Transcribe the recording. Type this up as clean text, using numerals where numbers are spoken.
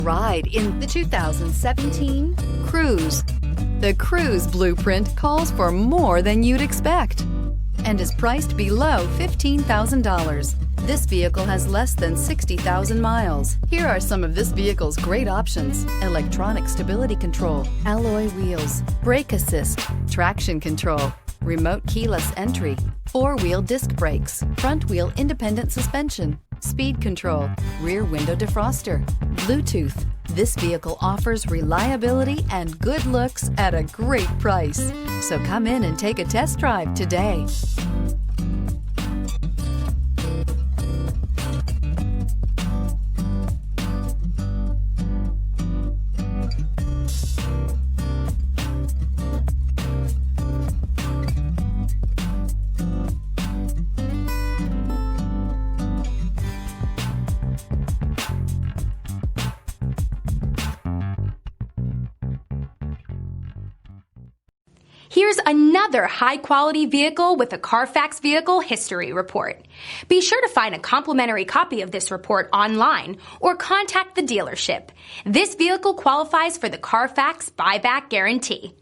Ride in the 2017 Cruze. The Cruze blueprint calls for more than you'd expect and is priced below $15,000. This vehicle has less than 60,000 miles. Here are some of this vehicle's great options: electronic stability control, alloy wheels, brake assist, traction control, remote keyless entry, four-wheel disc brakes, front-wheel independent suspension, speed control, rear window defroster, Bluetooth. This vehicle offers reliability and good looks at a great price. So come in and take a test drive today. Here's another high-quality vehicle with a Carfax Vehicle History Report. Be sure to find a complimentary copy of this report online or contact the dealership. This vehicle qualifies for the Carfax Buyback Guarantee.